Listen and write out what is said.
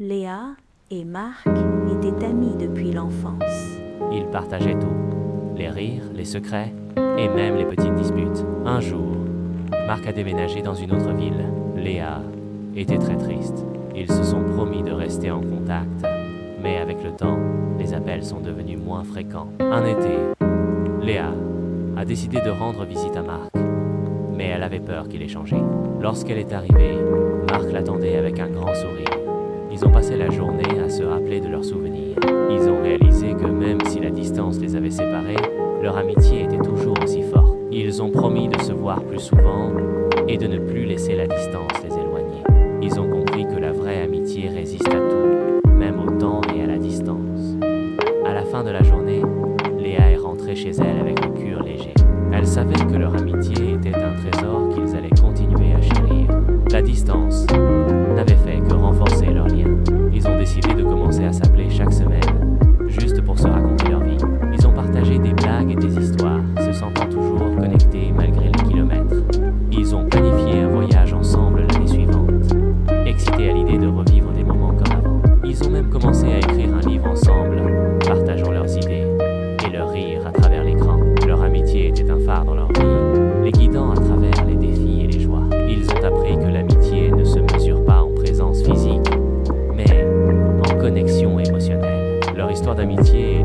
Léa et Marc étaient amis depuis l'enfance. Ils partageaient tout, les rires, les secrets et même les petites disputes. Un jour, Marc a déménagé dans une autre ville. Léa était très triste. Ils se sont promis de rester en contact, mais avec le temps, les appels sont devenus moins fréquents. Un été, Léa a décidé de rendre visite à Marc, mais elle avait peur qu'il ait changé. Lorsqu'elle est arrivée, Marc l'attendait avec un grand sourire. Ils ont passé la journée à se rappeler de leurs souvenirs. Ils ont réalisé que même si la distance les avait séparés, leur amitié était toujours aussi forte. Ils ont promis de se voir plus souvent et de ne plus laisser la distance les éloigner. Ils ont compris que la vraie amitié résiste à tout, même au temps et à la distance. À la fin de la journée, Léa est rentrée chez elle avec le cœur léger. Elle savait que leur amitié était un trésor qu'ils allaient continuer à chérir. La distance n'avait fait que renforcer leur lien. Ils ont décidé de commencer à s'appeler chaque semaine, juste pour se raconter leur vie. Ils ont partagé des blagues et des histoires, se sentant toujours connectés malgré les kilomètres. Ils ont planifié un voyage ensemble l'année suivante, excités à l'idée de revivre des moments comme avant. Ils ont même commencé à écrire un livre ensemble, partageant leurs idées et leur rire à travers l'écran. Leur amitié était un phare dans leur vie, les guidant à travers les défis et les joies. Ils ont appris que l'amitié ne se mesure pas en présence physique, mais en connexion émotionnelle. Leur histoire d'amitié est